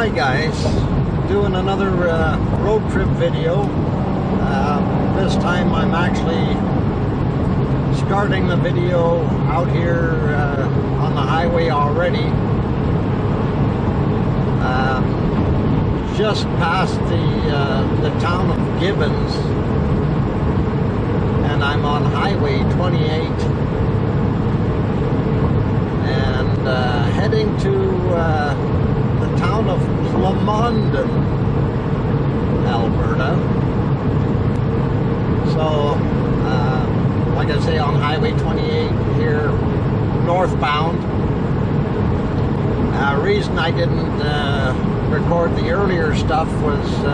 Hi guys, doing another road trip video. This time I'm actually starting the video out here on the highway already. Just past the town of Gibbons, and I'm on Highway 28 and heading to the town of Plamondon, Alberta. So, like I say, on Highway 28 here, northbound. Reason I didn't record the earlier stuff was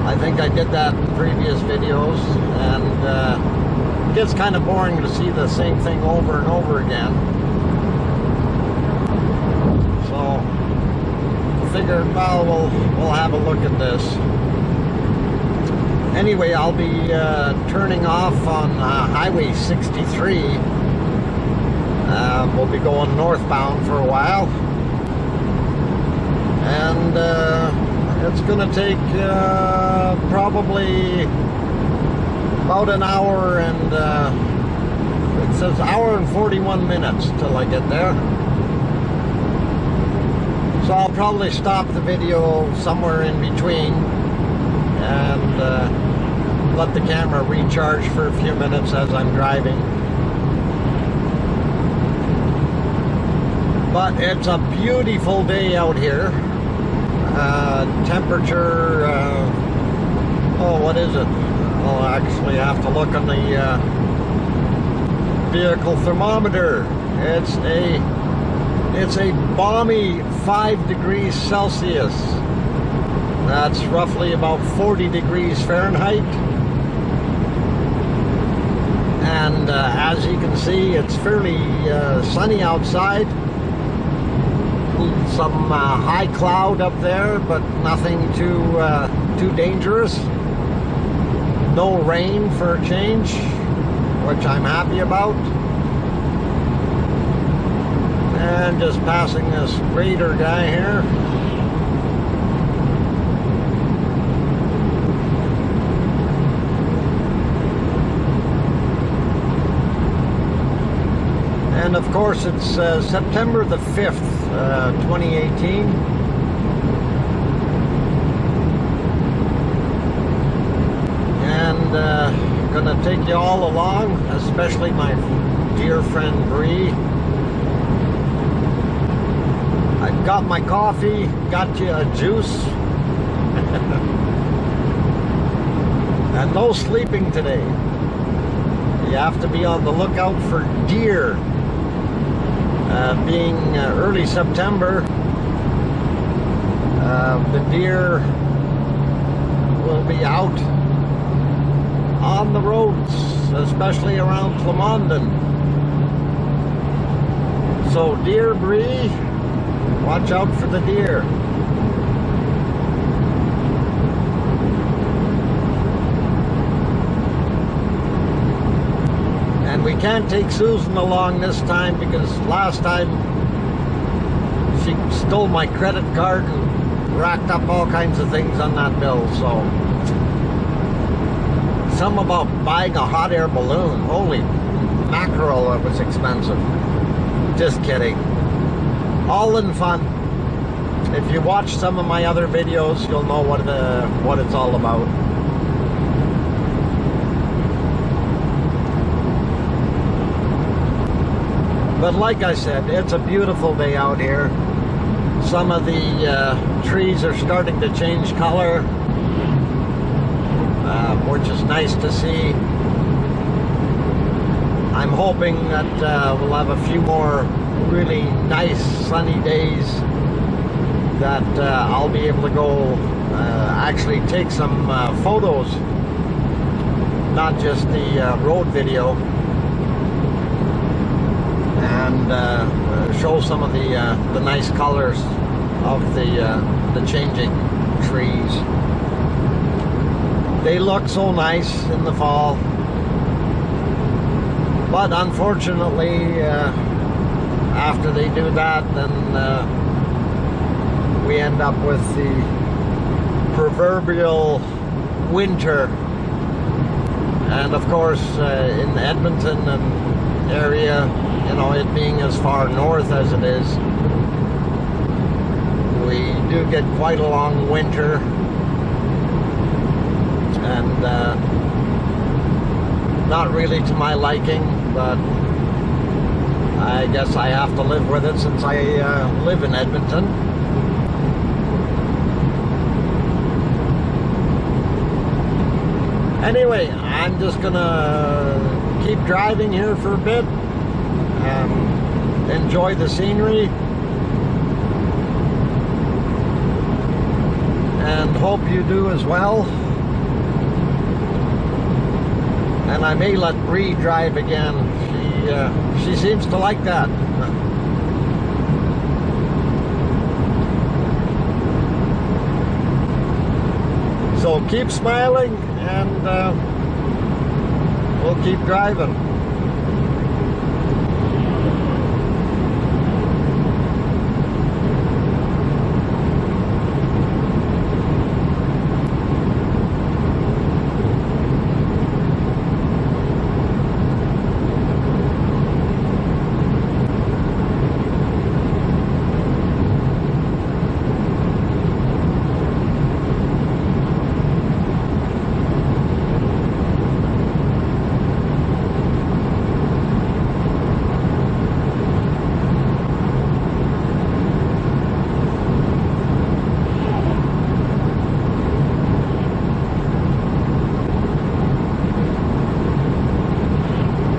I think I did that in previous videos, and it gets kind of boring to see the same thing over and over again. So figured, well, we'll have a look at this. Anyway, I'll be turning off on Highway 63. We'll be going northbound for a while, and it's going to take probably about an hour, and it says hour and 41 minutes till I get there. So I'll probably stop the video somewhere in between and let the camera recharge for a few minutes as I'm driving. But it's a beautiful day out here. Temperature, oh, what is it? I'll actually have to look on the vehicle thermometer. It's a balmy 5 degrees Celsius. That's roughly about 40 degrees Fahrenheit. And as you can see, it's fairly sunny outside. Some high cloud up there, but nothing too dangerous. No rain for a change, which I'm happy about. And just passing this grader guy here. And of course, it's September the 5th, 2018. And gonna take you all along, especially my dear friend Bree. I've got my coffee, got you a juice, and no sleeping today. You have to be on the lookout for deer. Being early September, the deer will be out on the roads, especially around Plamondon. So deer, Bree, watch out for the deer. And we can't take Susan along this time because last time she stole my credit card and racked up all kinds of things on that bill. So, something about buying a hot air balloon. Holy mackerel, it was expensive. Just kidding. All in fun. If you watch some of my other videos, you'll know what it's all about. But like I said, it's a beautiful day out here. Some of the trees are starting to change color, which is nice to see. I'm hoping that we'll have a few more really nice sunny days that I'll be able to go actually take some photos, not just the road video, and show some of the nice colors of the changing trees. They look so nice in the fall, but unfortunately after they do that, then we end up with the proverbial winter. And of course, in Edmonton and area, you know, it being as far north as it is, we do get quite a long winter. And not really to my liking, but I guess I have to live with it since I live in Edmonton. Anyway, I'm just gonna keep driving here for a bit, enjoy the scenery, and hope you do as well. And I may let Bree drive again. She seems to like that. So keep smiling, and we'll keep driving.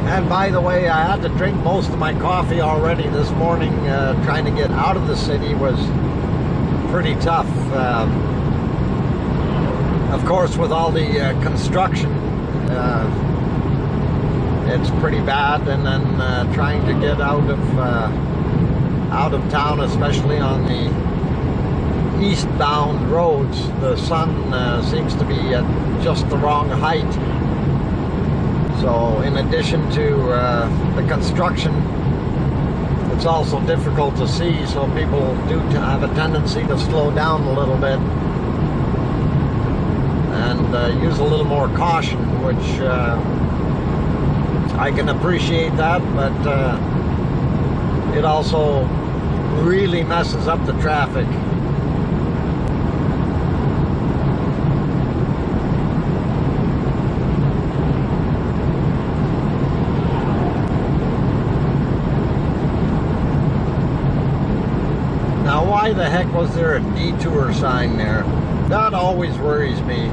And by the way, I had to drink most of my coffee already this morning. Trying to get out of the city was pretty tough. Of course, with all the construction, it's pretty bad. And then trying to get out of town, especially on the eastbound roads, the sun seems to be at just the wrong height. So in addition to the construction, it's also difficult to see, so people do have a tendency to slow down a little bit and use a little more caution, which I can appreciate that, but it also really messes up the traffic. Now, why the heck was there a detour sign there? That always worries me.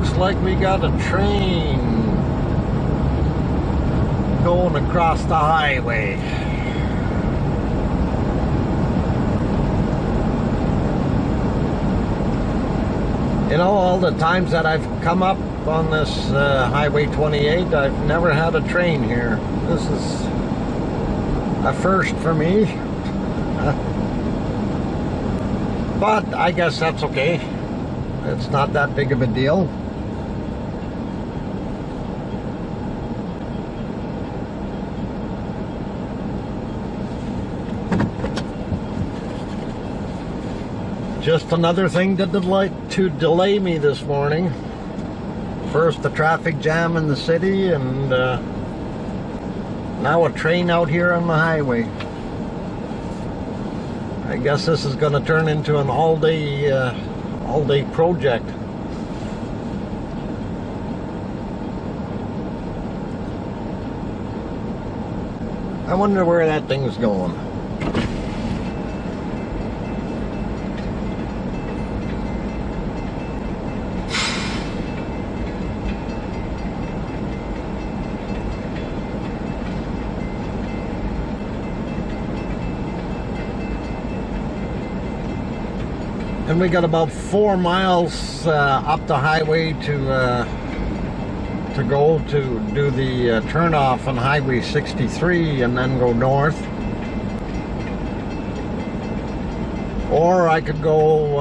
looks like we got a train going across the highway. You know, all the times that I've come up on this Highway 28, I've never had a train here. This is a first for me. But I guess that's okay. It's not that big of a deal. Just another thing to delay me this morning. First the traffic jam in the city, and now a train out here on the highway. I guess this is going to turn into an all-day project. I wonder where that thing's going. And we got about 4 miles up the highway to go to do the turnoff on Highway 63 and then go north. Or I could go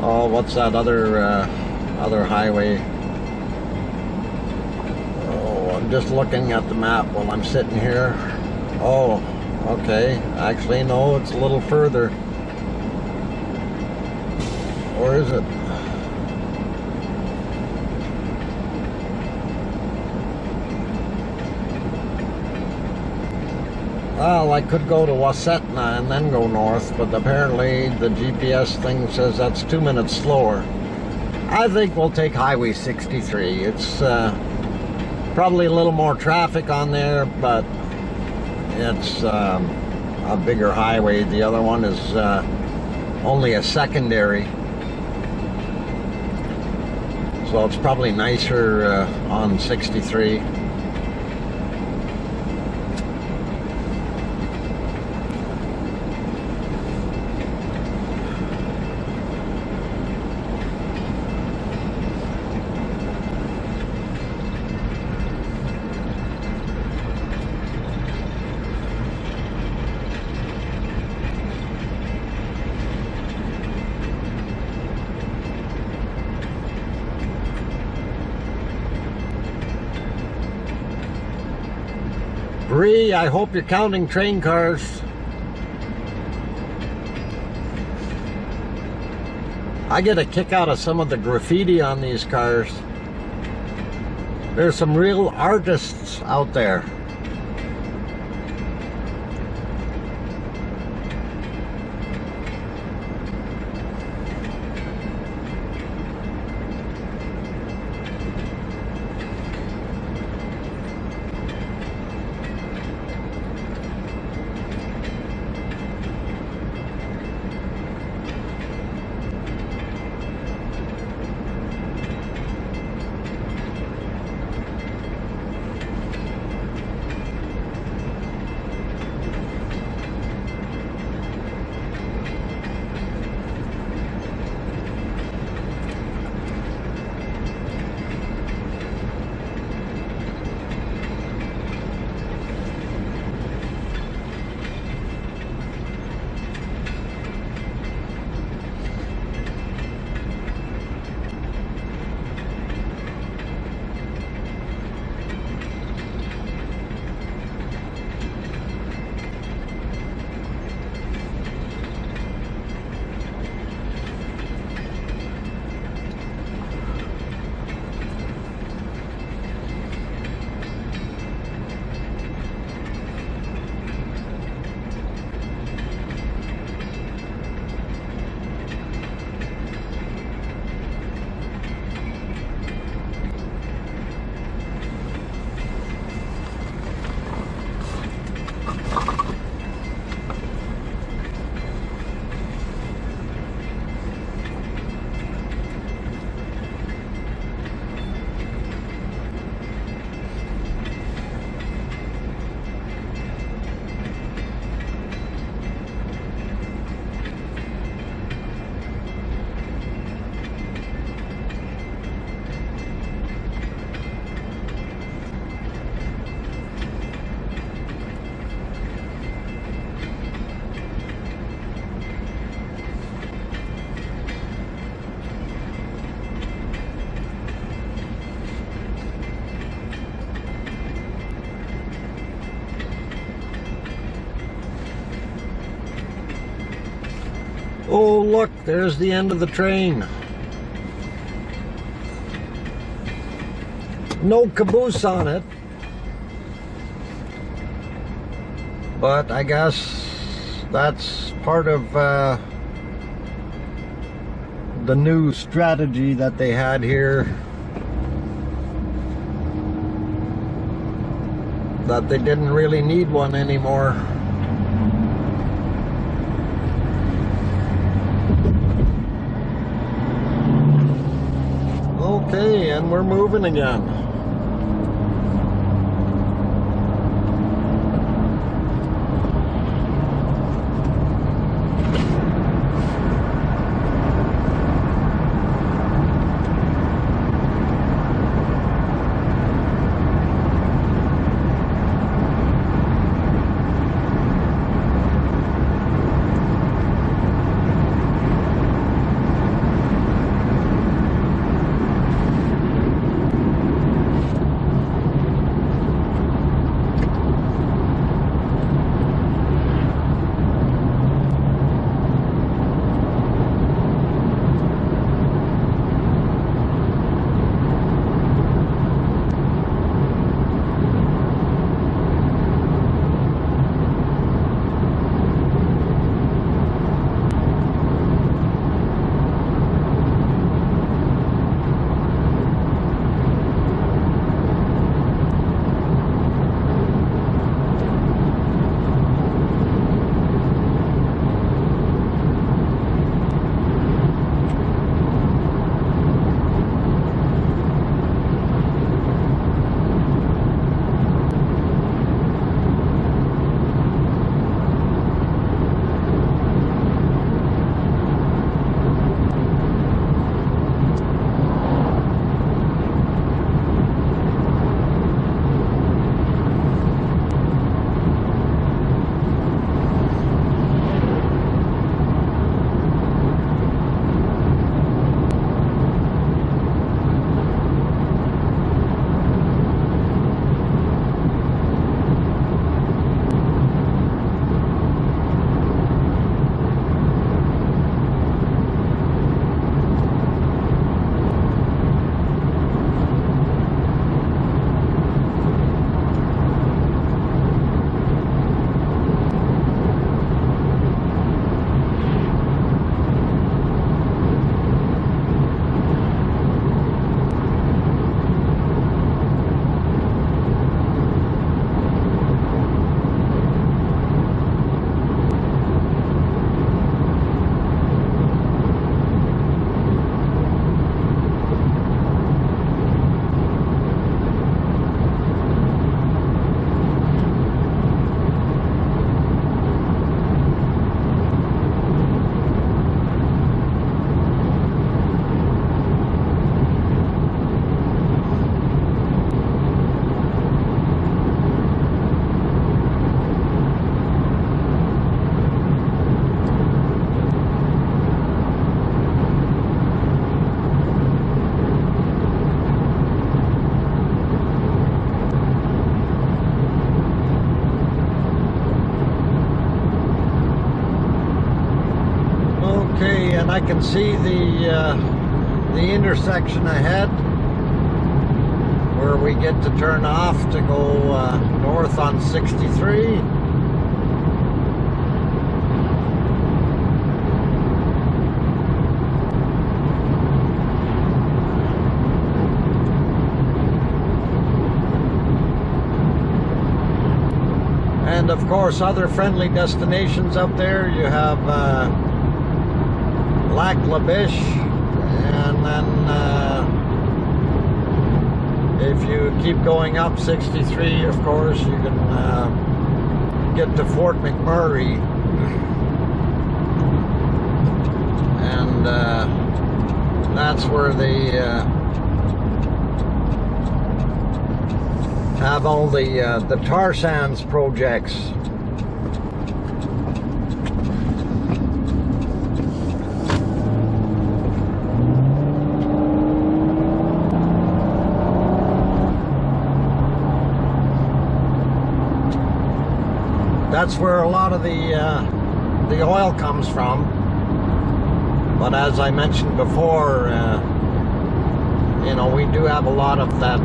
oh, what's that other highway? Oh, I'm just looking at the map while I'm sitting here. Oh, okay, actually no, it's a little further. Or is it? Well, I could go to Wasetna and then go north, but apparently the GPS thing says that's 2 minutes slower. I think we'll take Highway 63. It's probably a little more traffic on there, but it's a bigger highway. The other one is only a secondary, so it's probably nicer on 63. Bree, I hope you're counting train cars. I get a kick out of some of the graffiti on these cars. There's some real artists out there. Oh, look, there's the end of the train. No caboose on it. But I guess that's part of the new strategy that they had here. That they didn't really need one anymore. Okay, and we're moving again. And I can see the intersection ahead where we get to turn off to go north on 63. And of course, other friendly destinations up there. You have Lac La Biche, and then if you keep going up 63, of course, you can get to Fort McMurray, and that's where they have all the tar sands projects. That's where a lot of the oil comes from. But as I mentioned before, you know, we do have a lot of that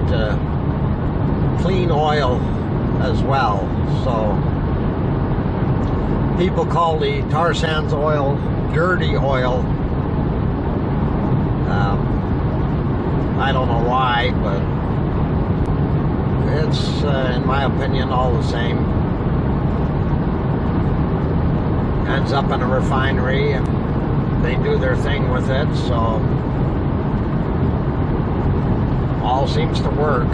clean oil as well. So people call the tar sands oil dirty oil. I don't know why, but it's, in my opinion, all the same. Ends up in a refinery and they do their thing with it, so all seems to work.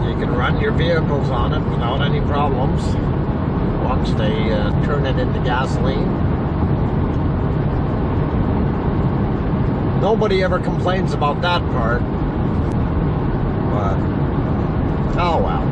You can run your vehicles on it without any problems once they turn it into gasoline. Nobody ever complains about that part, but oh well.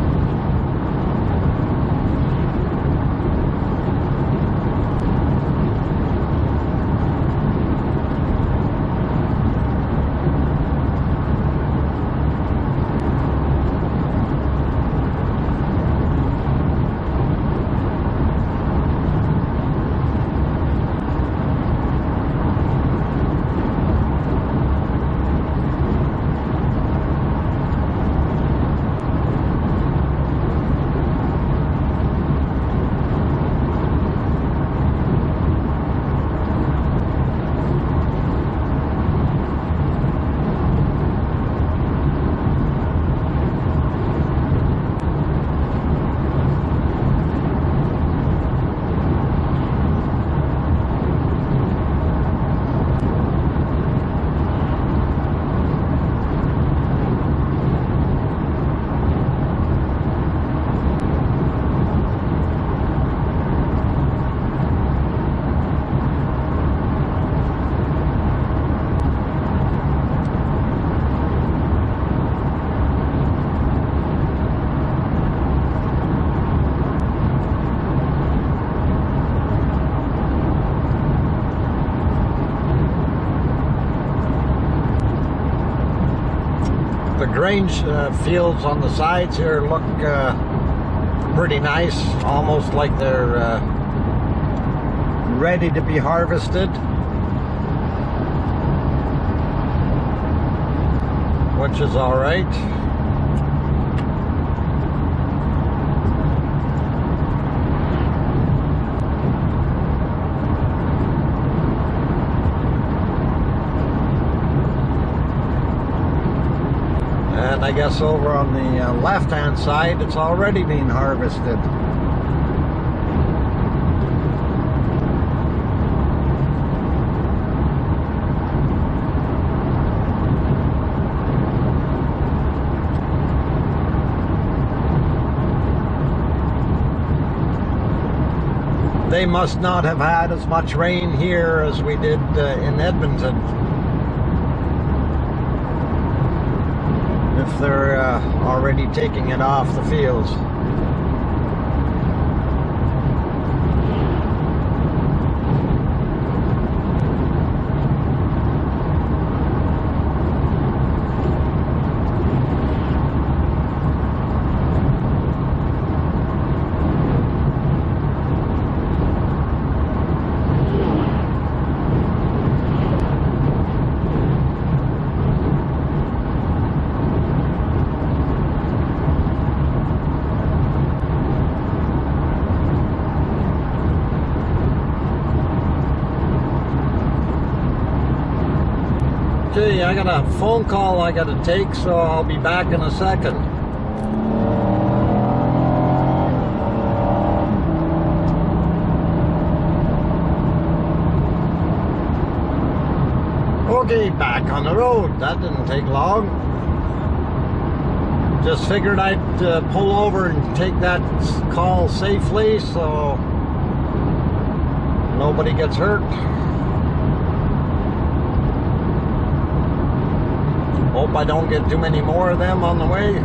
The grain fields on the sides here look pretty nice, almost like they're ready to be harvested, which is all right. And I guess over on the left-hand side, it's already being harvested. They must not have had as much rain here as we did in Edmonton, if they're already taking it off the fields. Okay, I got a phone call I got to take, so I'll be back in a second. Okay, back on the road. That didn't take long. Just figured I'd pull over and take that call safely so nobody gets hurt. Hope I don't get too many more of them on the way.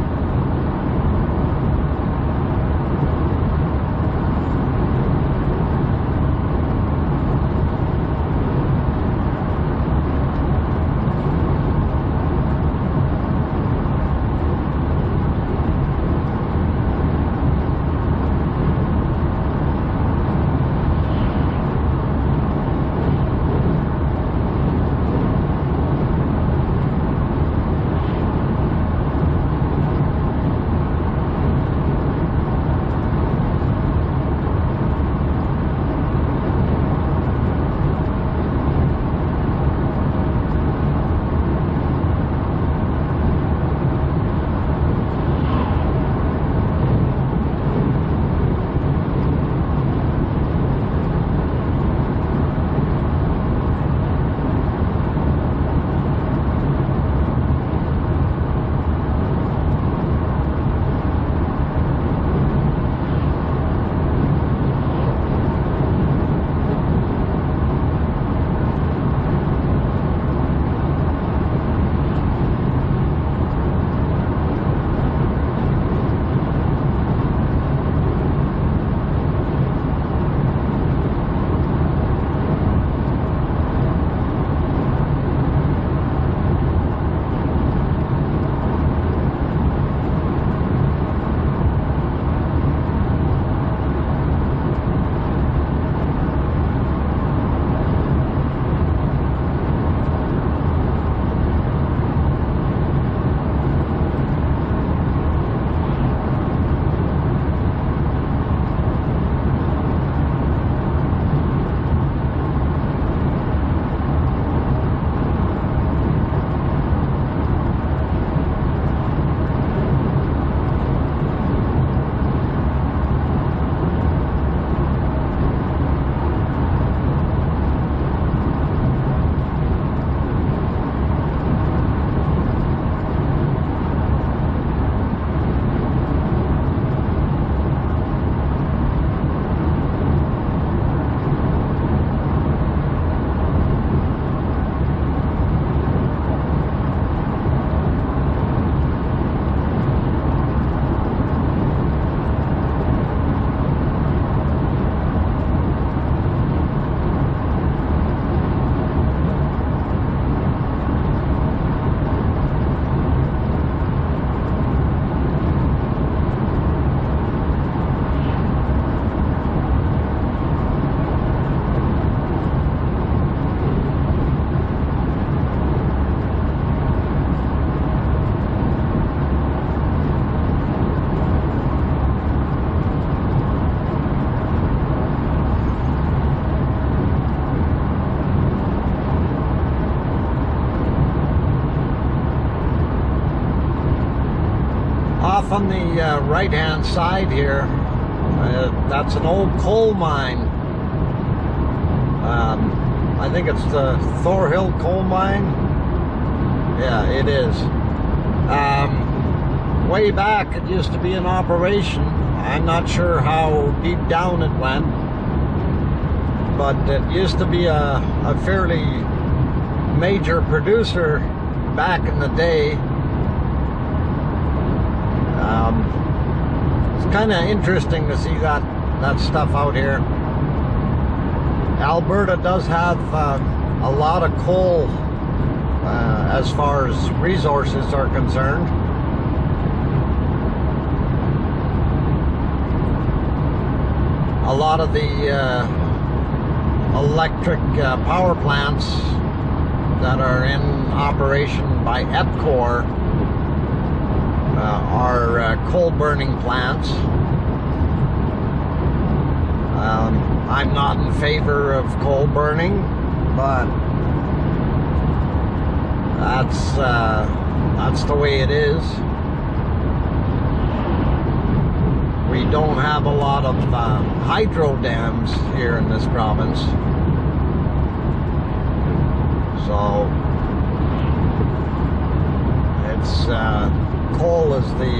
off on the right-hand side here, that's an old coal mine. I think it's the Thorhill coal mine. Yeah, it is. Way back, it used to be in operation. I'm not sure how deep down it went, but it used to be a fairly major producer back in the day. It's kind of interesting to see that stuff out here. Alberta does have a lot of coal as far as resources are concerned. A lot of the electric power plants that are in operation by EPCOR are coal burning plants. I'm not in favor of coal burning, but that's the way it is. We don't have a lot of hydro dams here in this province, so it's coal is the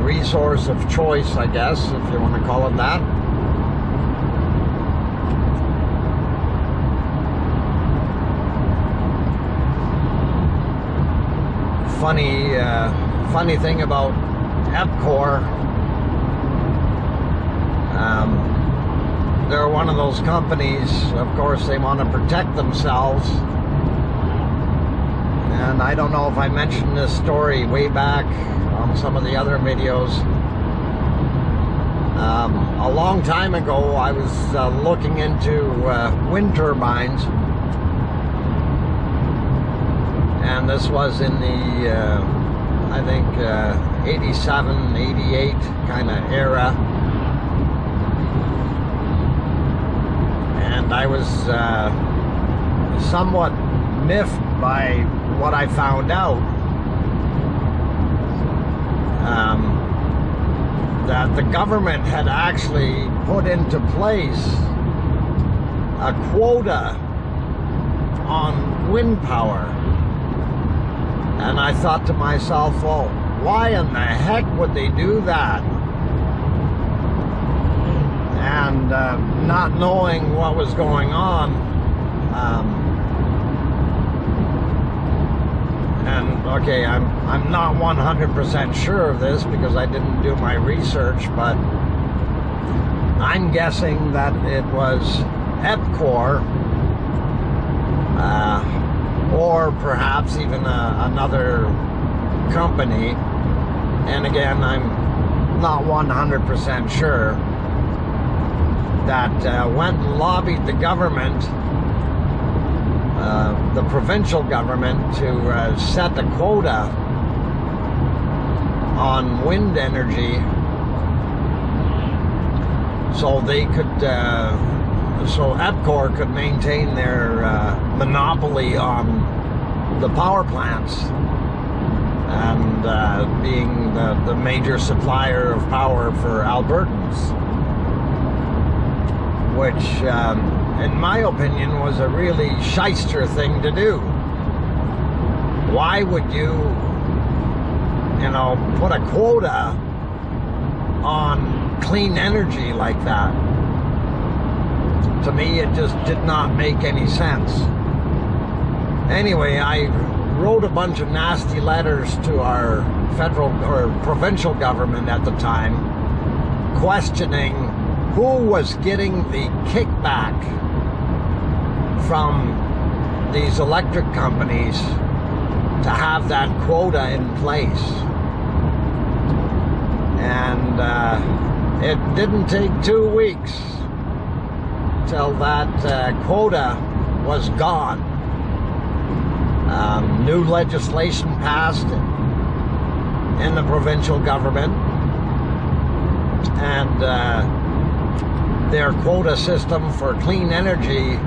resource of choice, I guess, if you want to call it that. Funny thing about EPCOR, they're one of those companies, of course, they want to protect themselves. And I don't know if I mentioned this story way back on some of the other videos. A long time ago, I was looking into wind turbines, and this was in the I think 87, 88 kind of era, and I was somewhat miffed by what I found out, that the government had actually put into place a quota on wind power. And I thought to myself, well, why in the heck would they do that? And not knowing what was going on, and okay, I'm not 100% sure of this because I didn't do my research, but I'm guessing that it was EPCOR, or perhaps even another company, and again, I'm not 100% sure, that went and lobbied the government, the provincial government, to set a quota on wind energy so they could, so EPCOR could maintain their monopoly on the power plants and being the major supplier of power for Albertans, which in my opinion was a really shyster thing to do. Why would you know, put a quota on clean energy like that? To me, it just did not make any sense. Anyway, I wrote a bunch of nasty letters to our federal or provincial government at the time, questioning who was getting the kickback from these electric companies to have that quota in place. And it didn't take 2 weeks till that quota was gone. New legislation passed in the provincial government, and their quota system for clean energy,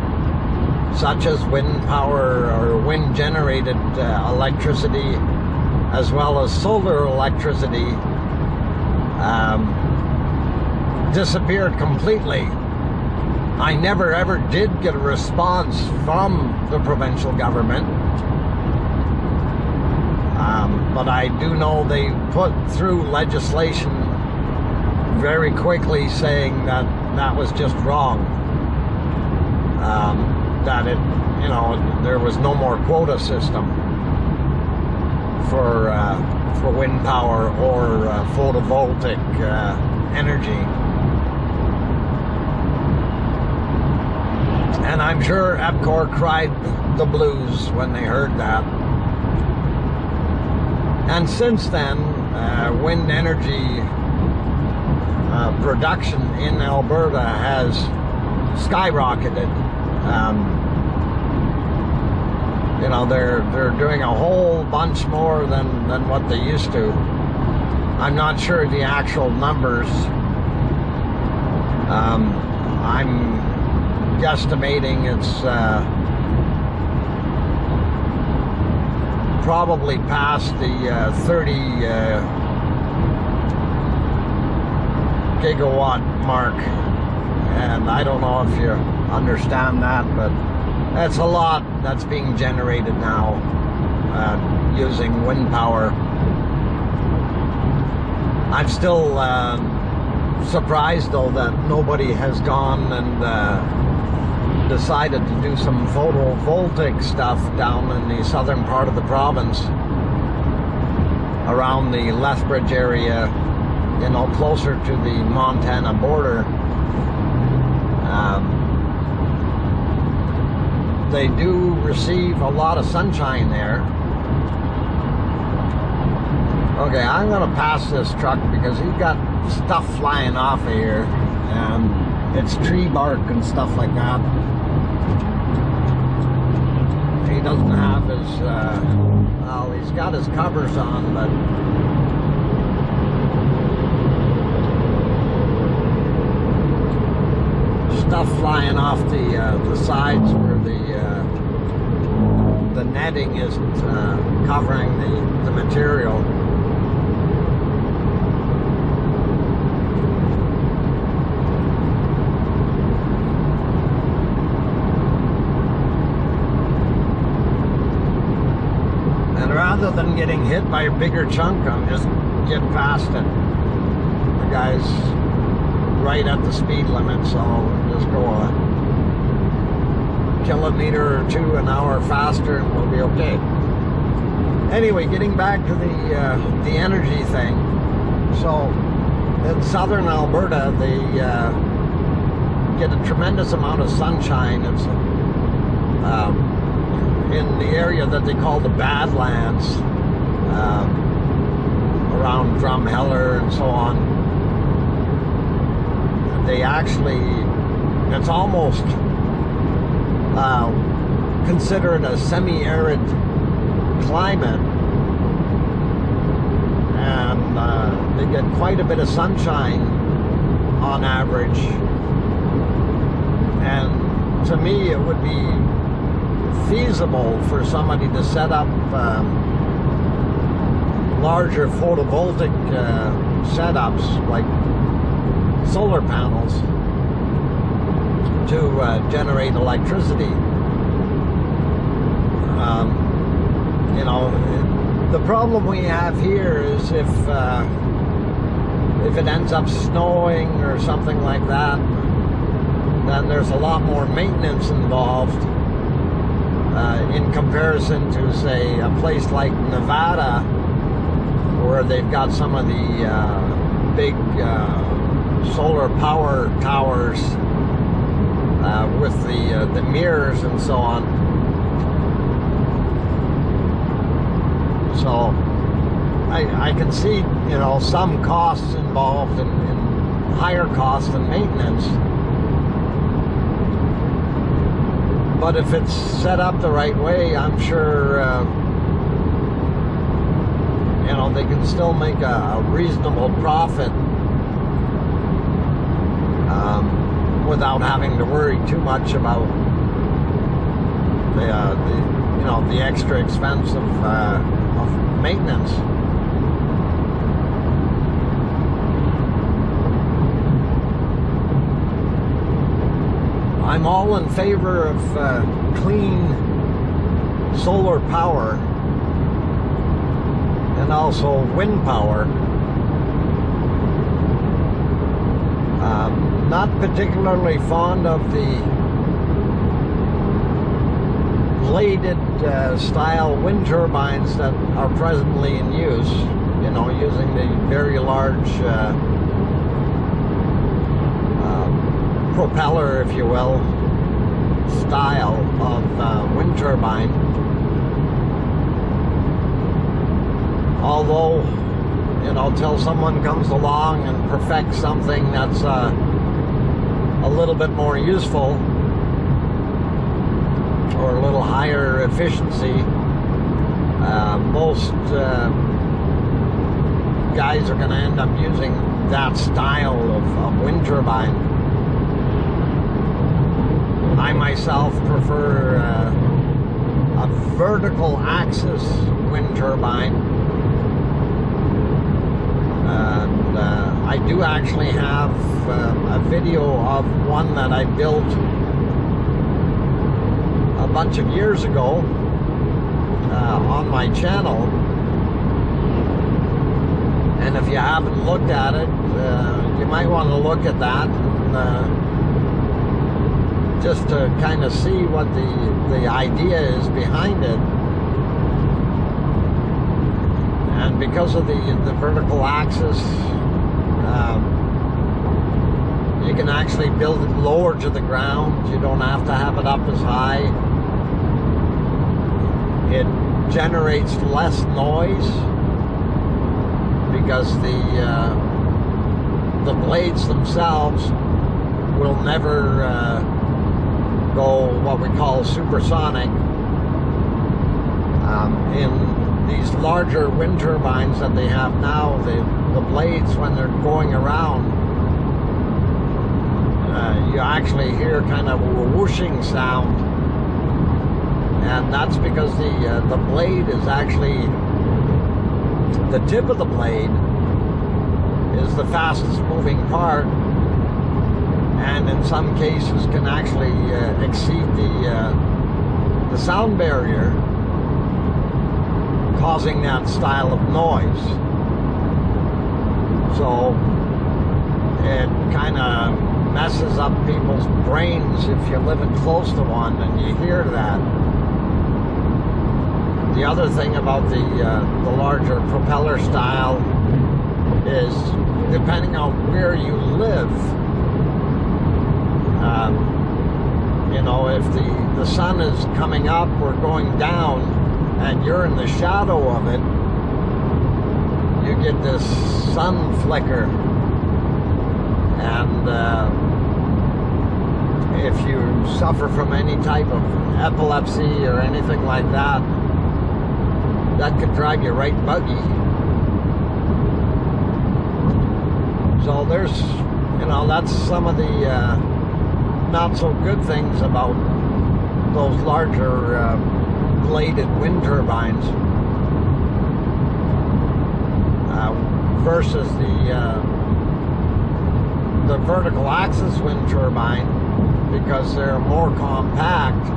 such as wind power or wind generated electricity, as well as solar electricity, disappeared completely. I never ever did get a response from the provincial government, but I do know they put through legislation very quickly saying that that was just wrong, that it, you know, there was no more quota system for wind power or photovoltaic energy. And I'm sure EPCOR cried the blues when they heard that. And since then, wind energy production in Alberta has skyrocketed. You know, they're doing a whole bunch more than what they used to. I'm not sure the actual numbers. I'm guesstimating it's probably past the 30 gigawatt mark, and I don't know if you understand that, but that's a lot that's being generated now using wind power. I'm still surprised though that nobody has gone and decided to do some photovoltaic stuff down in the southern part of the province, around the Lethbridge area, you know, closer to the Montana border. They do receive a lot of sunshine there. Okay, I'm gonna pass this truck because he's got stuff flying off of here, and it's tree bark and stuff like that. He doesn't have his, well, he's got his covers on, but stuff flying off the sides where the netting isn't covering the material. Rather than getting hit by a bigger chunk, I'm just get past it. The guy's right at the speed limit, so I'll just go a kilometer or two an hour faster and we'll be okay. Anyway, getting back to the energy thing. So in southern Alberta, they get a tremendous amount of sunshine. It's in the area that they call the Badlands, around Drumheller and so on. They actually, it's almost considered a semi-arid climate, and they get quite a bit of sunshine on average. And to me, it would be feasible for somebody to set up larger photovoltaic setups like solar panels to generate electricity. You know, the problem we have here is if it ends up snowing or something like that, then there's a lot more maintenance involved in comparison to, say, a place like Nevada, where they've got some of the big solar power towers with the mirrors and so on. So I can see, you know, some costs involved in higher costs and maintenance. But if it's set up the right way, I'm sure, you know, they can still make a reasonable profit without having to worry too much about the you know, the extra expense of maintenance. I'm all in favor of clean solar power and also wind power. Not particularly fond of the bladed style wind turbines that are presently in use, you know, using the very large propeller, if you will, style of wind turbine. Although, you know, till someone comes along and perfects something that's a little bit more useful or a little higher efficiency, most guys are going to end up using that style of wind turbine. I myself prefer a vertical axis wind turbine, and I do actually have a video of one that I built a bunch of years ago on my channel, and if you haven't looked at it, you might want to look at that and, just to kind of see what the idea is behind it. And because of the vertical axis, you can actually build it lower to the ground. You don't have to have it up as high. It generates less noise because the blades themselves will never go what we call supersonic. In these larger wind turbines that they have now, the blades, when they're going around, you actually hear kind of a whooshing sound, and that's because the blade is actually, the tip of the blade is the fastest moving part, and in some cases can actually exceed the sound barrier, causing that style of noise. So it kind of messes up people's brains if you're living close to one and you hear that. The other thing about the larger propeller style is, depending on where you live, you know, if the sun is coming up or going down and you're in the shadow of it, you get this sun flicker. And if you suffer from any type of epilepsy or anything like that, that could drive you right buggy. So there's, you know, that's some of the not so good things about those larger bladed wind turbines versus the vertical axis wind turbine, because they're more compact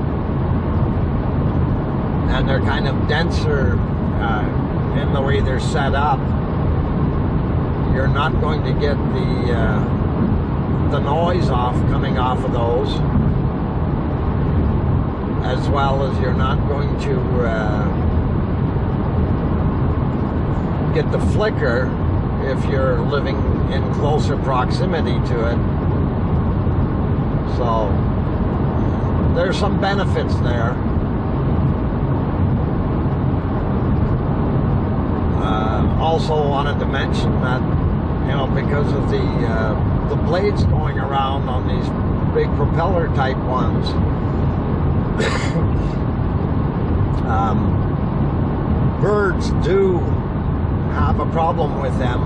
and they're kind of denser in the way they're set up. You're not going to get the noise coming off of those, as well as you're not going to get the flicker if you're living in closer proximity to it. So there's some benefits there. Also wanted to mention that, you know, because of the blades going around on these big propeller type ones, birds do have a problem with them,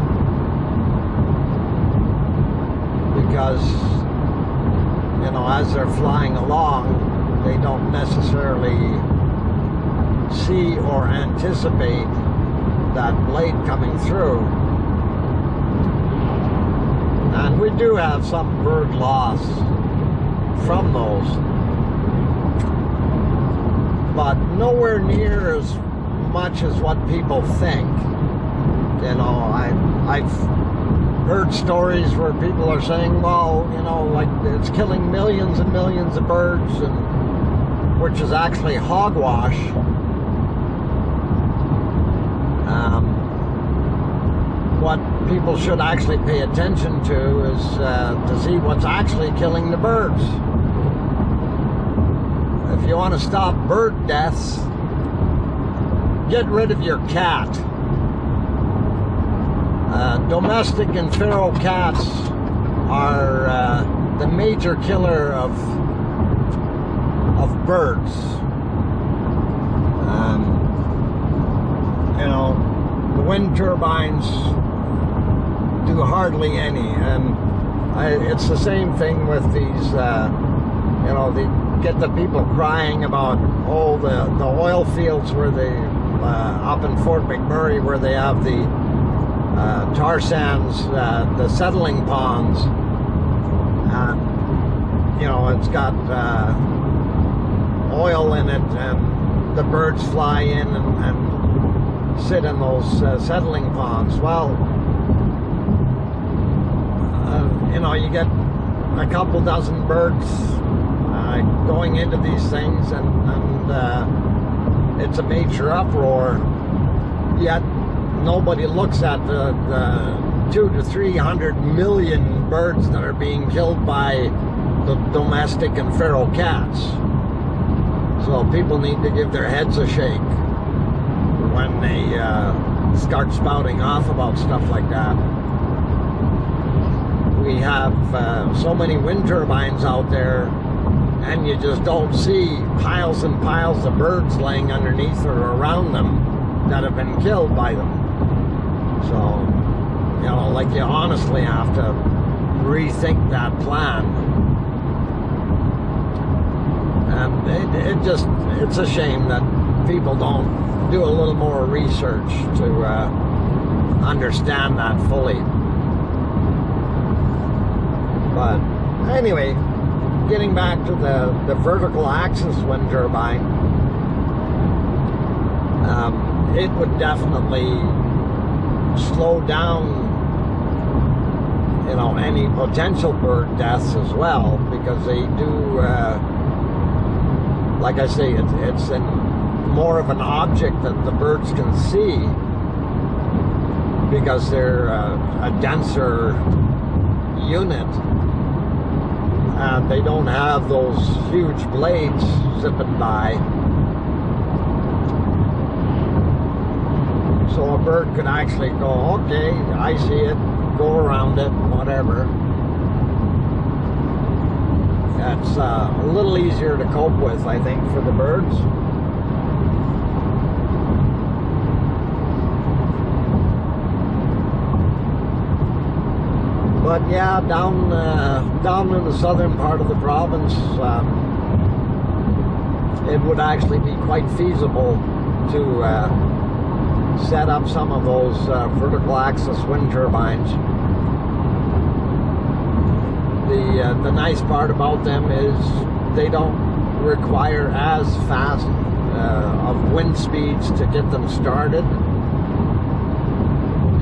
because, you know, as they're flying along, they don't necessarily see or anticipate that blade coming through. And we do have some bird loss from those, but nowhere near as much as what people think. You know, I've heard stories where people are saying, well, you know, like it's killing millions and millions of birds, and which is actually hogwash. What people should actually pay attention to is to see what's actually killing the birds. If you want to stop bird deaths, get rid of your cat. Domestic and feral cats are the major killer of birds. You know, the wind turbines do hardly any, and it's the same thing with these. You know, they get the people crying about the oil fields where they up in Fort McMurray, where they have the tar sands, the settling ponds. You know, it's got oil in it, and the birds fly in and sit in those settling ponds. Well, you know, you get a couple dozen birds going into these things, and it's a major uproar. Yet nobody looks at the 200 to 300 million birds that are being killed by the domestic and feral cats. So people need to give their heads a shake when they start spouting off about stuff like that. We have so many wind turbines out there, and you just don't see piles and piles of birds laying underneath or around them that have been killed by them. So, you know, like, you honestly have to rethink that plan. And it's a shame that people don't do a little more research to understand that fully. But anyway, getting back to the vertical axis wind turbine, it would definitely slow down, you know, any potential bird deaths as well, because they do, like I say, it's more of an object that the birds can see, because they're a denser unit, and they don't have those huge blades zipping by. So a bird could actually go, okay, I see it, go around it, whatever. That's a little easier to cope with, I think, for the birds. But yeah, down in the southern part of the province, it would actually be quite feasible to set up some of those vertical axis wind turbines. The nice part about them is they don't require as fast of wind speeds to get them started,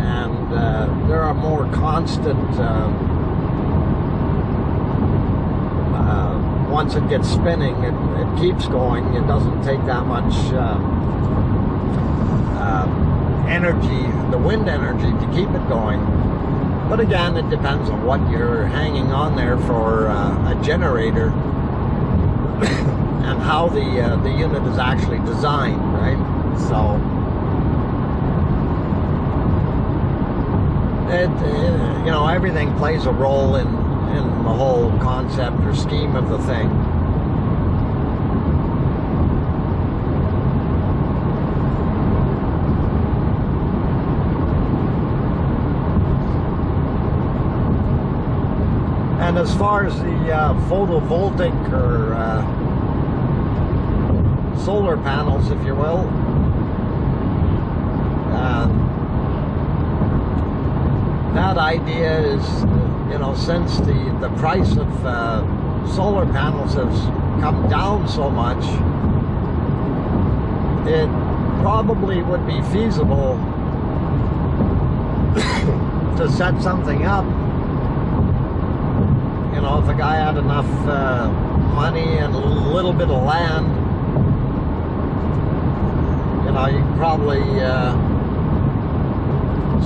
and there are more constant. Once it gets spinning, it keeps going. It doesn't take that much energy, the wind energy, to keep it going. But again, it depends on what you're hanging on there for a generator and how the unit is actually designed, right? So you know, everything plays a role in the whole concept or scheme of the thing. And as far as the photovoltaic or solar panels, if you will, That idea is, since the price of solar panels has come down so much, it probably would be feasible to set something up. If a guy had enough money and a little bit of land, you could probably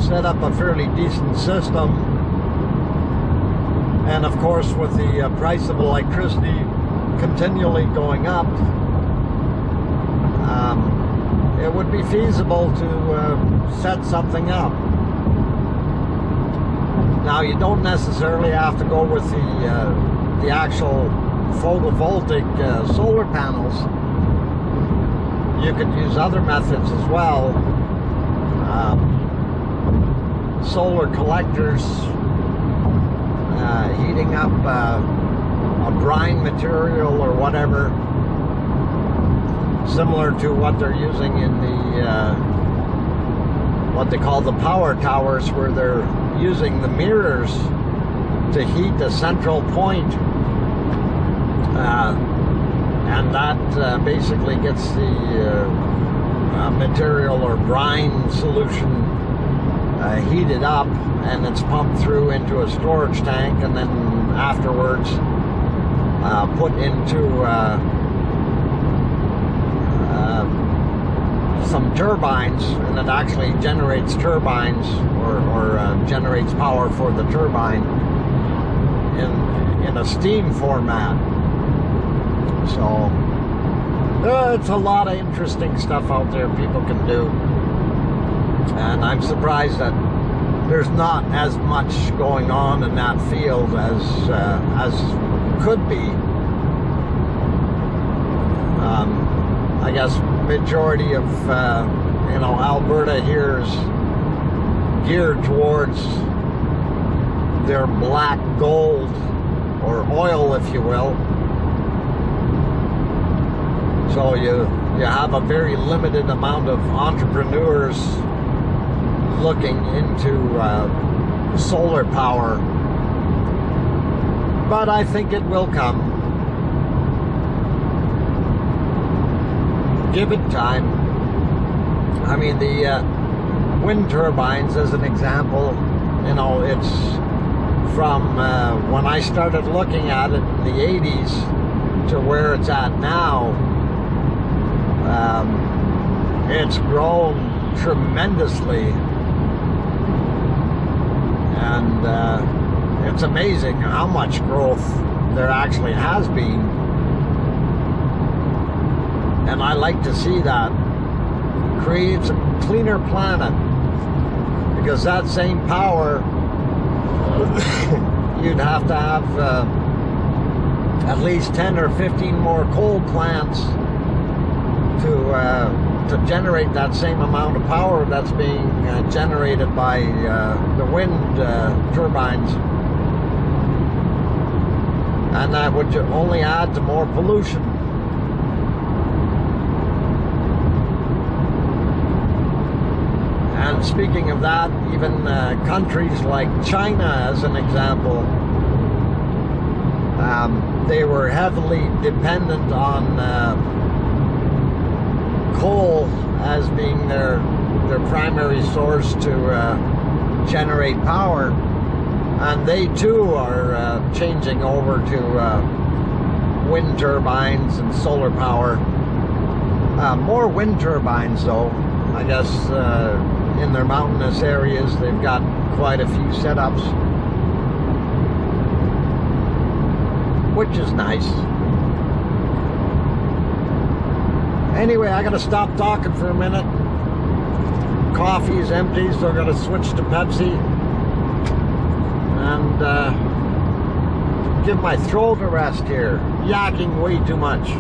set up a fairly decent system. And of course, with the price of electricity continually going up, it would be feasible to set something up. Now, you don't necessarily have to go with the actual photovoltaic solar panels. You could use other methods as well. Solar collectors, heating up a brine material or whatever, similar to what they're using in the what they call the power towers, where they're using the mirrors to heat a central point, and that basically gets the material or brine solution heated up, and it's pumped through into a storage tank, and then afterwards put into some turbines, and it actually generates turbines or generates power for the turbine in a steam format. So it's a lot of interesting stuff out there people can do, and I'm surprised that there's not as much going on in that field as could be. I guess majority of Alberta here is geared towards their black gold, or oil, if you will. So you have a very limited amount of entrepreneurs looking into solar power, but I think it will come. Give it time. I mean, the wind turbines, as an example, it's from when I started looking at it in the 80s to where it's at now. It's grown tremendously, and it's amazing how much growth there actually has been. And I like to see that. Creates a cleaner planet, because that same power you'd have to have at least 10 or 15 more coal plants to generate that same amount of power that's being generated by the wind turbines, and that would only add to more pollution. And speaking of that, even countries like China, as an example, they were heavily dependent on coal as being their primary source to generate power, and they too are changing over to wind turbines and solar power. More wind turbines, though. I guess in their mountainous areas they've got quite a few setups, which is nice. Anyway, I gotta stop talking for a minute. Coffee is empty, so I gotta switch to Pepsi and give my throat a rest here. Yakking way too much.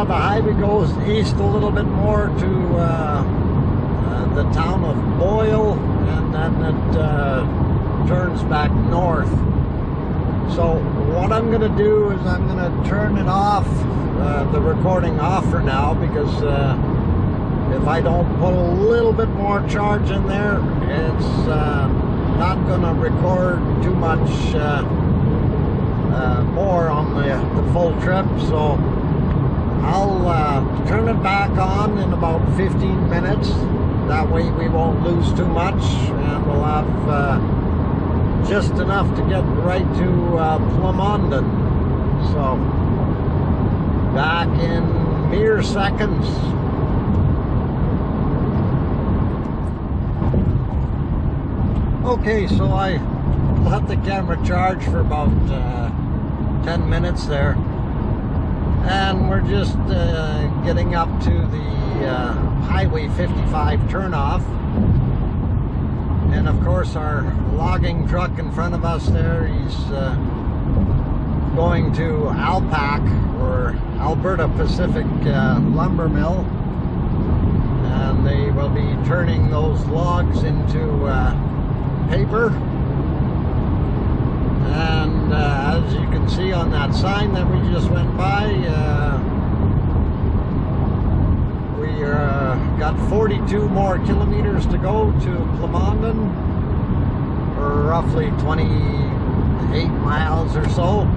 the highway goes east a little bit more to the town of Boyle, and then it turns back north. So what I'm going to do is I'm going to turn it off, the recording off for now, because if I don't put a little bit more charge in there, it's not going to record too much more on the full trip. So I'll turn it back on in about 15 minutes. That way we won't lose too much, and we'll have just enough to get right to Plamondon. So back in mere seconds. Okay, so I let the camera charge for about 10 minutes there, and we're just getting up to the Highway 55 turnoff, and of course our logging truck in front of us there, he's going to Alpac, or Alberta Pacific Lumber Mill, and they will be turning those logs into paper. And as you can see on that sign that we just went by, we got 42 more kilometers to go to Plamondon, or roughly 28 miles or so.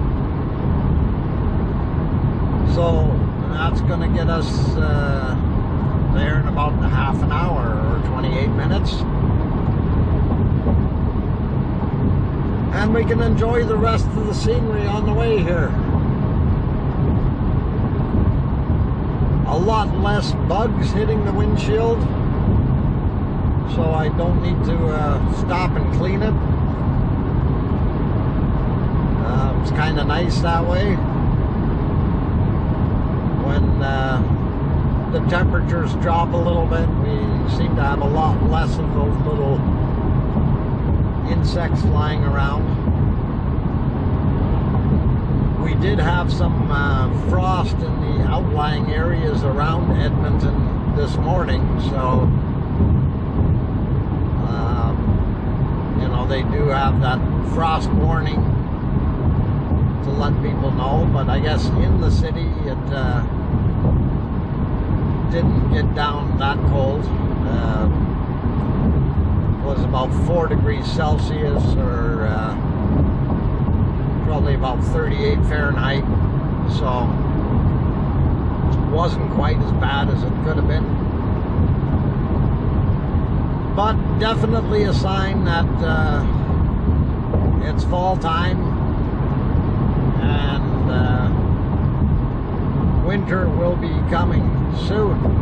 So that's going to get us there in about half an hour, or 28 minutes. And we can enjoy the rest of the scenery on the way here. A lot less bugs hitting the windshield, so I don't need to stop and clean it. It's kind of nice that way. When the temperatures drop a little bit, we seem to have a lot less of those little insects flying around. We did have some frost in the outlying areas around Edmonton this morning, so you know, they do have that frost warning to let people know, but I guess in the city it didn't get down that cold. Was about 4 degrees Celsius, or probably about 38 Fahrenheit, so it wasn't quite as bad as it could have been, but definitely a sign that it's fall time, and winter will be coming soon.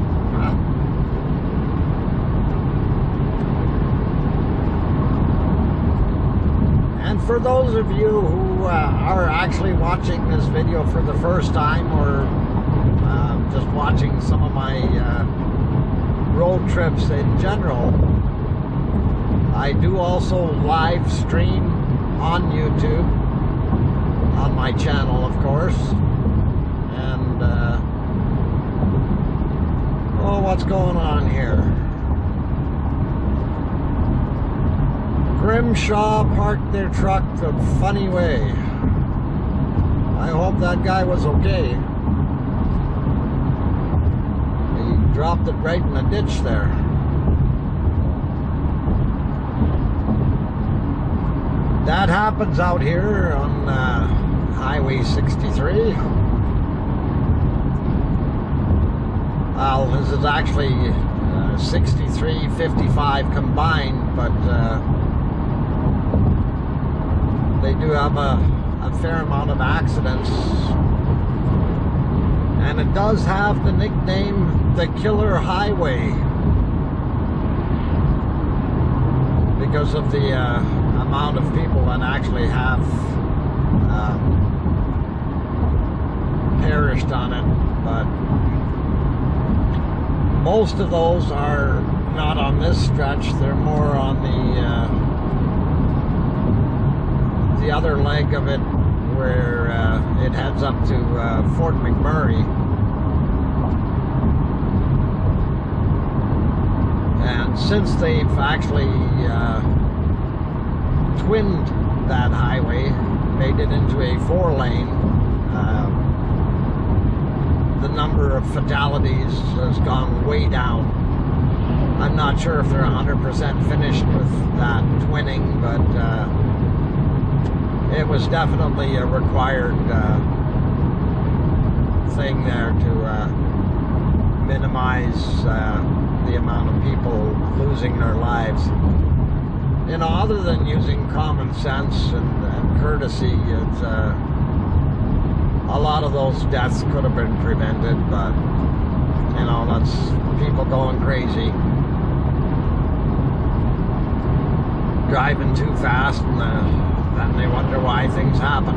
And for those of you who are actually watching this video for the first time, or just watching some of my road trips in general, I do also live stream on YouTube, on my channel of course. And oh, what's going on here? Grimshaw parked their truck the funny way. I hope that guy was okay. He dropped it right in the ditch there. That happens out here on Highway 63. Well, this is actually 63, 55 combined, but they do have a fair amount of accidents, and it does have the nickname the Killer Highway because of the amount of people that actually have perished on it. But most of those are not on this stretch, they're more on the other leg of it, where it heads up to Fort McMurray. since they've actually twinned that highway, made it into a 4-lane, the number of fatalities has gone way down. I'm not sure if they're 100% finished with that twinning, but it was definitely a required thing there to minimize the amount of people losing their lives. You know, other than using common sense and courtesy, it's a lot of those deaths could have been prevented, but you know, that's people going crazy, driving too fast, and then they wonder why things happen.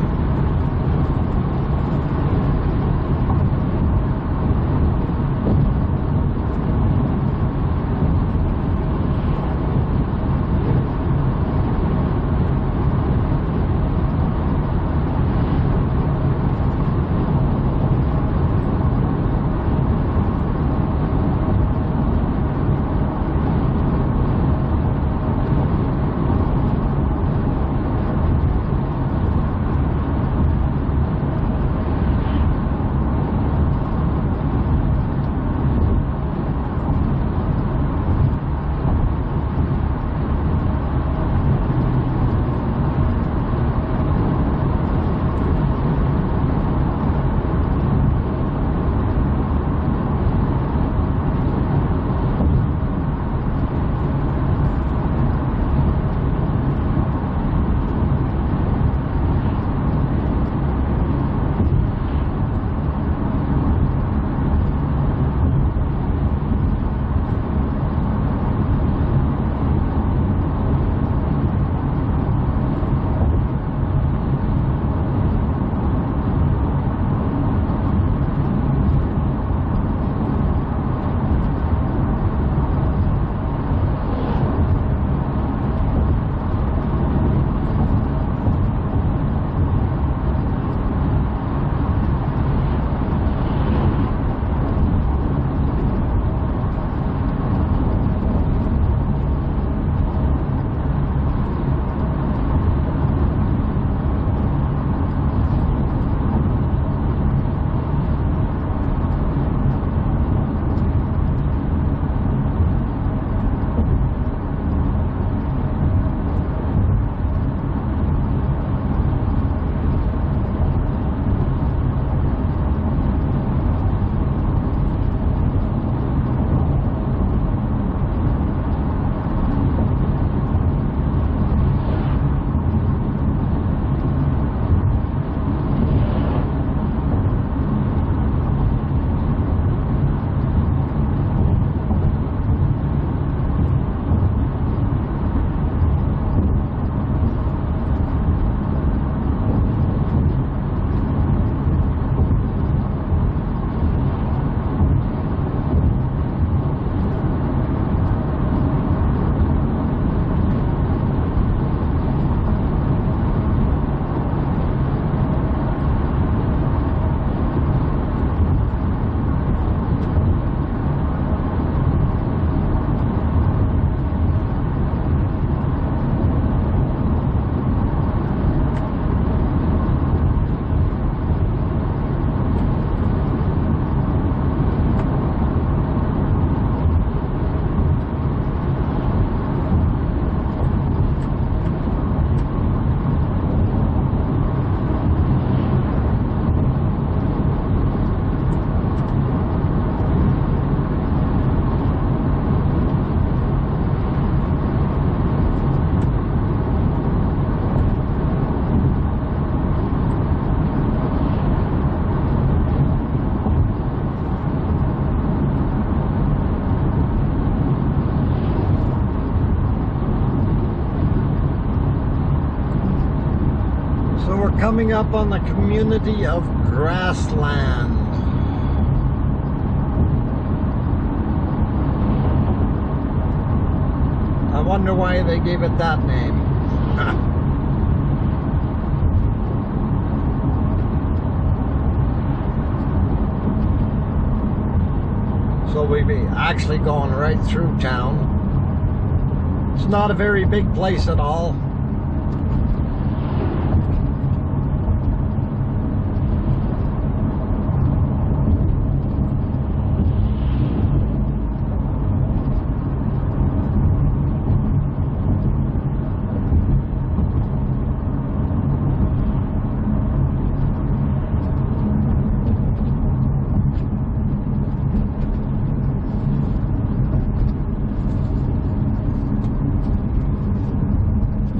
Coming up on the community of Grassland. I wonder why they gave it that name. So we'll be actually going right through town. It's not a very big place at all.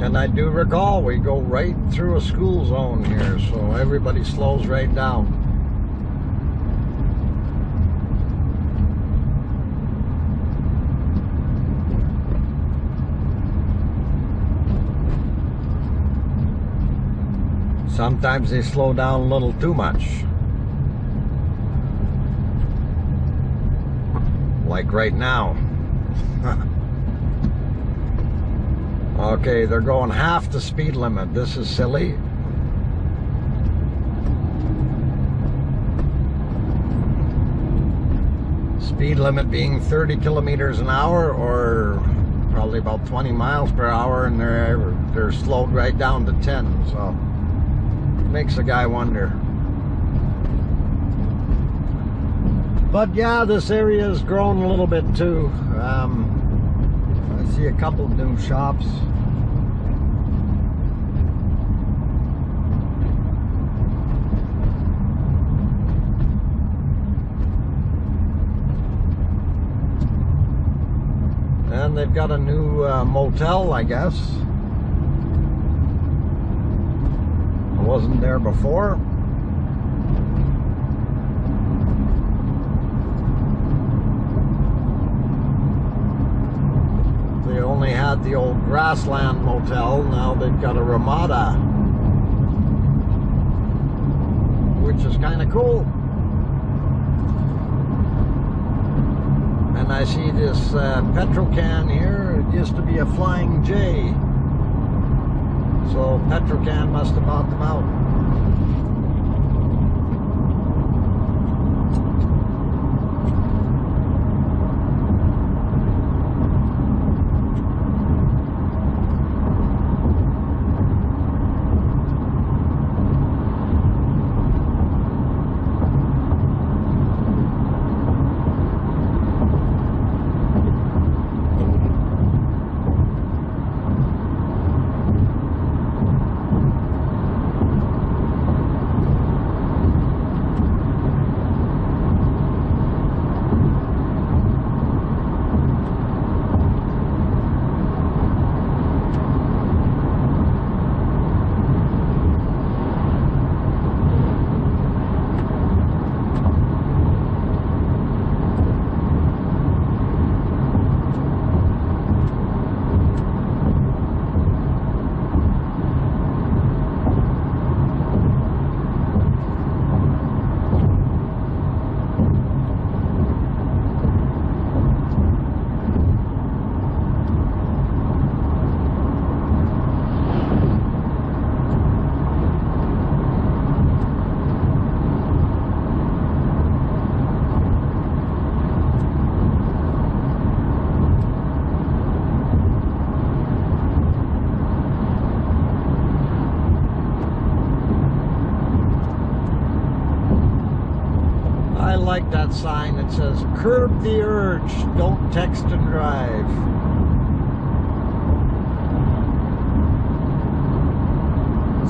And I do recall we go right through a school zone here, so everybody slows right down. Sometimes they slow down a little too much. Like right now. Okay, they're going half the speed limit. This is silly. Speed limit being 30 kilometers an hour, or probably about 20 miles per hour, and they're slowed right down to 10. So makes a guy wonder. But yeah, this area has grown a little bit too. I see a couple of new shops. And they've got a new motel, I guess. I wasn't there before. They only had the old Grassland Motel. Now they've got a Ramada, which is kind of cool. And I see this Petrocan here. It used to be a Flying J. So Petrocan must have bought them out. I like that sign that says, "Curb the urge, don't text and drive."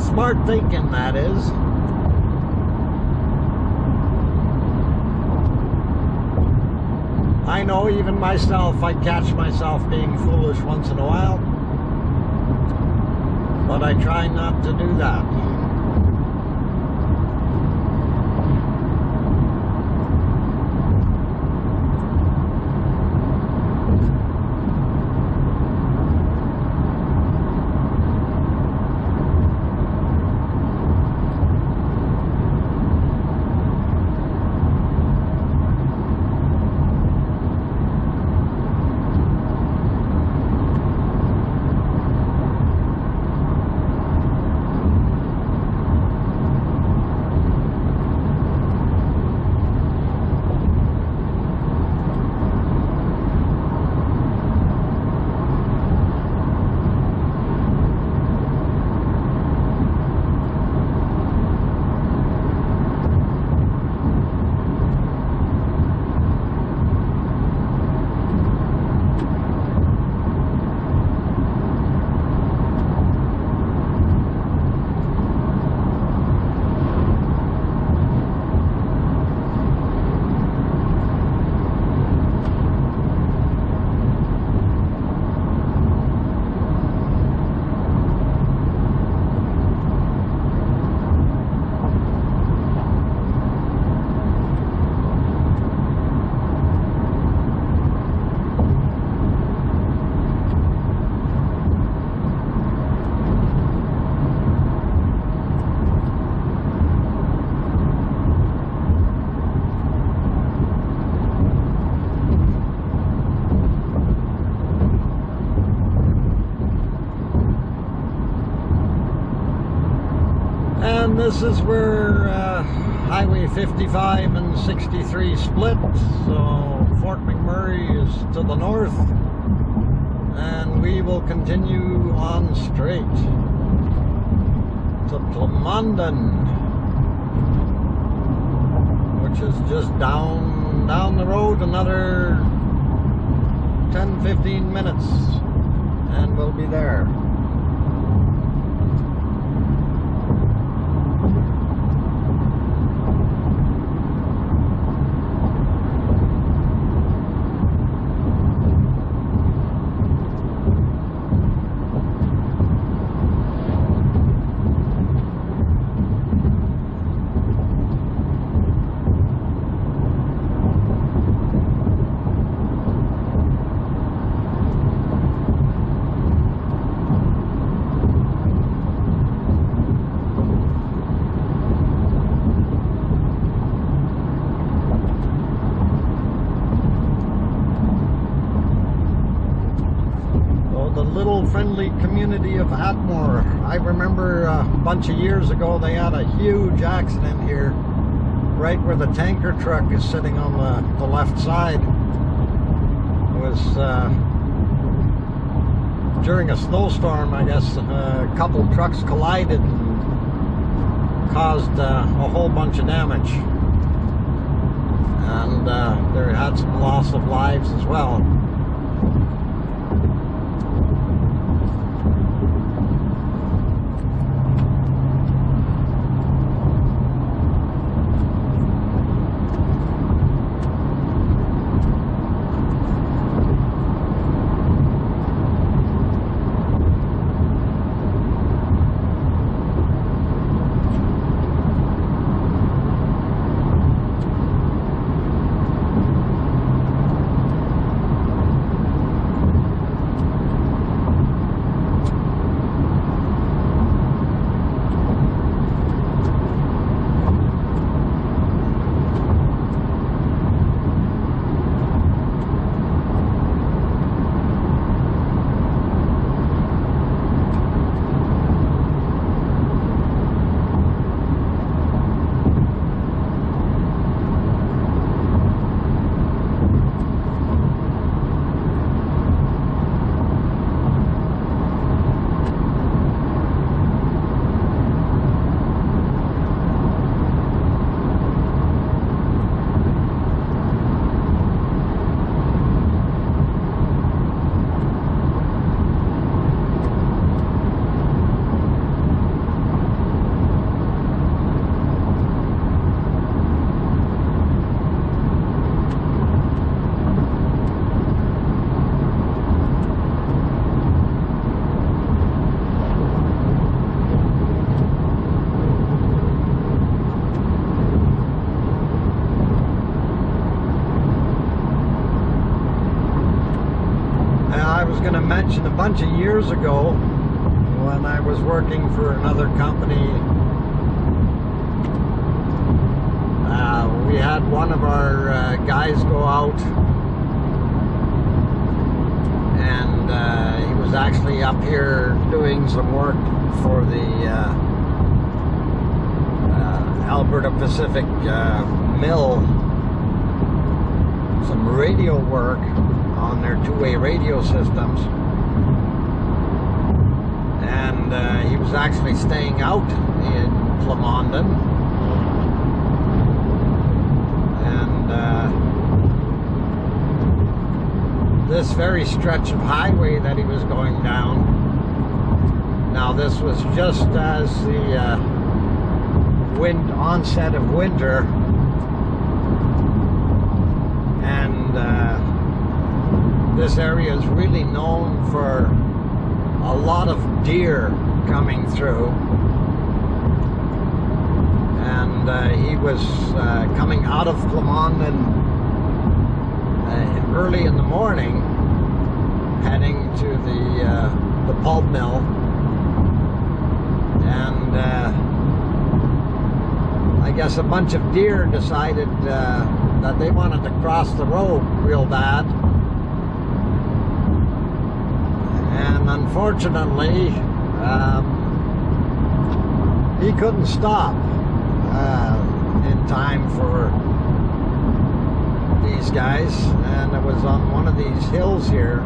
Smart thinking, that is. I know, even myself, I catch myself being foolish once in a while, but I try not to do that. this is where Highway 55 and 63 split, so Fort McMurray is to the north, and we will continue on straight to Plamondon, which is just down the road another 10-15 minutes, and we'll be there. Little friendly community of Atmore. I remember a bunch of years ago they had a huge accident here right where the tanker truck is sitting on the left side. It was during a snowstorm, I guess. A couple trucks collided and caused a whole bunch of damage, and there had some loss of lives as well. Going to mention a bunch of years ago when I was working for another company, we had one of our guys go out, and he was actually up here doing some work for the Alberta Pacific mill, some radio work on their two-way radio systems, and he was actually staying out in Plamondon, and this very stretch of highway that he was going down, now this was just as the onset of winter, and this area is really known for a lot of deer coming through, and he was coming out of Plamondon early in the morning, heading to the pulp mill, and I guess a bunch of deer decided that they wanted to cross the road real bad. And unfortunately, he couldn't stop in time for these guys, and it was on one of these hills here.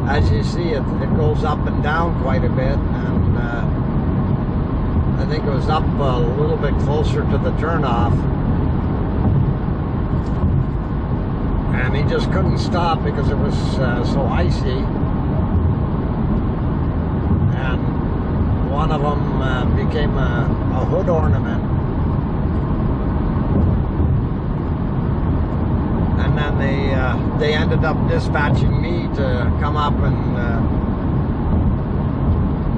As you see, it goes up and down quite a bit, and I think it was up a little bit closer to the turnoff, and he just couldn't stop because it was so icy. And one of them became a hood ornament. And then they ended up dispatching me to come up and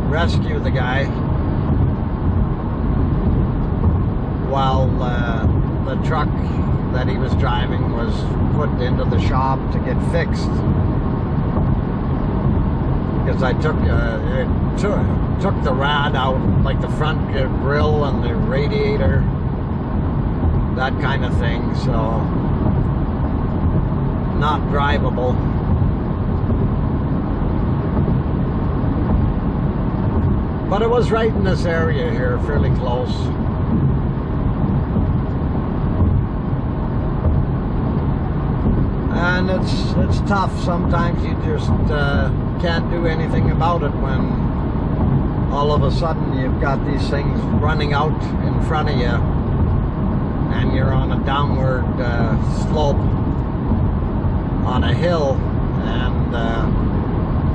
rescue the guy, while the truck that he was driving was put into the shop to get fixed. Because I took the rad out, like the front grill and the radiator, that kind of thing, so not drivable. But it was right in this area here, fairly close. And it's tough. Sometimes you just can't do anything about it when all of a sudden you've got these things running out in front of you and you're on a downward slope on a hill, and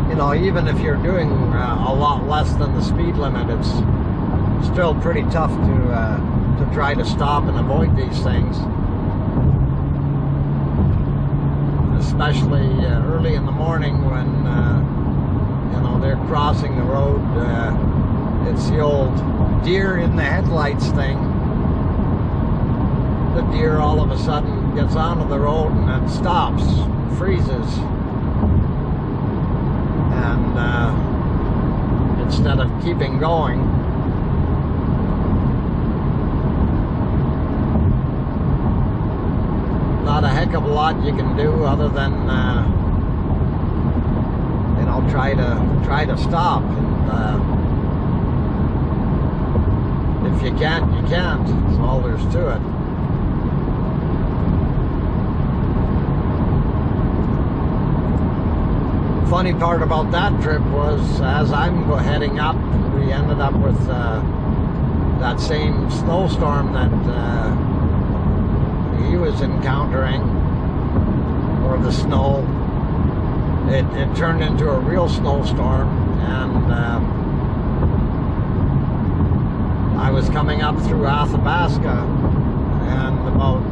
you know, even if you're doing a lot less than the speed limit, it's still pretty tough to try to stop and avoid these things, especially early in the morning when you know, they're crossing the road. It's the old deer in the headlights thing. The deer all of a sudden gets onto the road and then stops, freezes, and instead of keeping going, not a heck of a lot you can do other than you know, try to stop. If you can't, you can't. That's all there's to it. Funny part about that trip was, as I'm heading up, we ended up with that same snowstorm that he was encountering, or the snow. It turned into a real snowstorm, and I was coming up through Athabasca, and about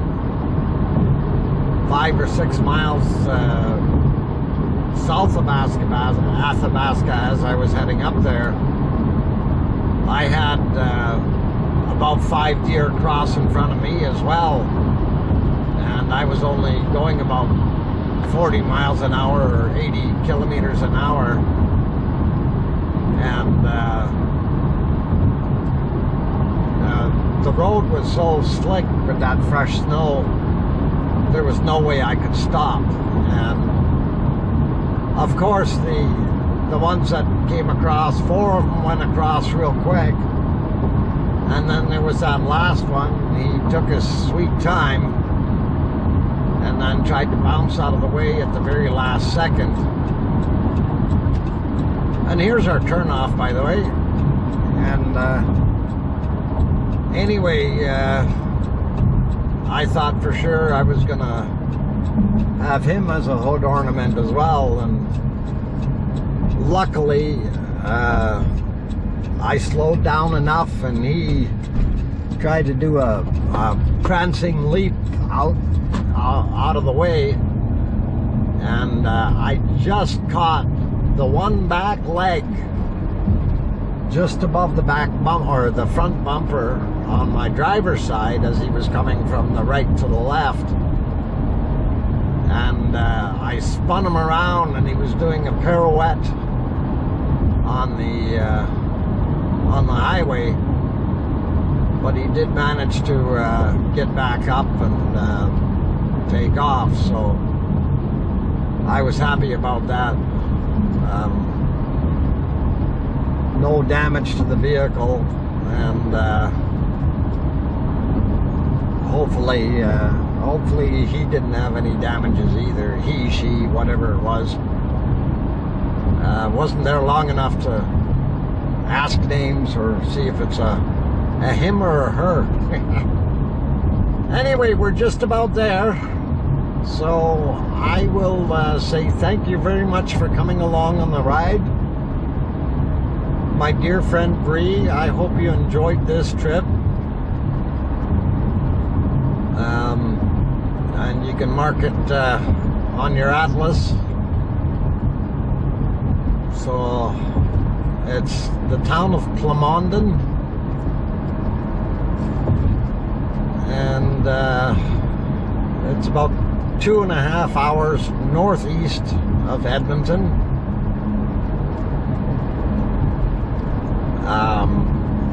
5 or 6 miles south of Athabasca, as I was heading up there, I had about 5 deer cross in front of me as well, and I was only going about 40 miles an hour or 80 kilometers an hour, and the road was so slick with that fresh snow, there was no way I could stop. And of course, the ones that came across, 4 of them went across real quick, and then there was that last one. He took his sweet time and then tried to bounce out of the way at the very last second. And here's our turnoff, by the way. And anyway, I thought for sure I was gonna have him as a hood ornament as well, and luckily I slowed down enough, and he tried to do a prancing leap out of the way, and I just caught the one back leg just above the back bump, or the front bumper, on my driver's side as he was coming from the right to the left. And I spun him around, and he was doing a pirouette on the highway, but he did manage to get back up and take off, so I was happy about that. No damage to the vehicle, and hopefully he didn't have any damages either. He, she, whatever it was. Wasn't there long enough to ask names or see if it's a him or a her. Anyway, we're just about there. So I will say thank you very much for coming along on the ride. My dear friend Bree, I hope you enjoyed this trip. And you can mark it on your atlas. So it's the town of Plamondon, and it's about 2.5 hours northeast of Edmonton.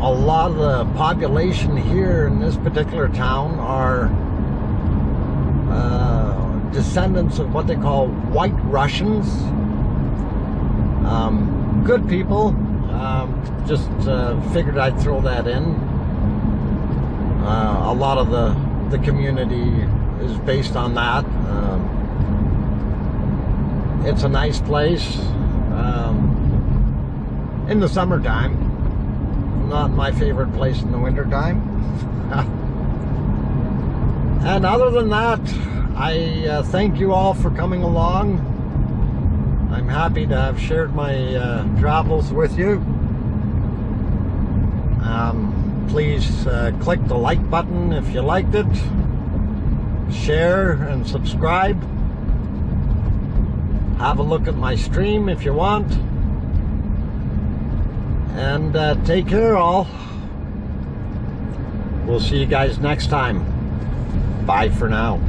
A lot of the population here in this particular town are descendants of what they call White Russians. Good people. Just figured I'd throw that in. A lot of the community is based on that. It's a nice place in the summertime. Not my favorite place in the wintertime. And other than that, I thank you all for coming along. I'm happy to have shared my travels with you. Please click the like button if you liked it. Share and subscribe. Have a look at my stream if you want. And take care all. We'll see you guys next time. Bye for now.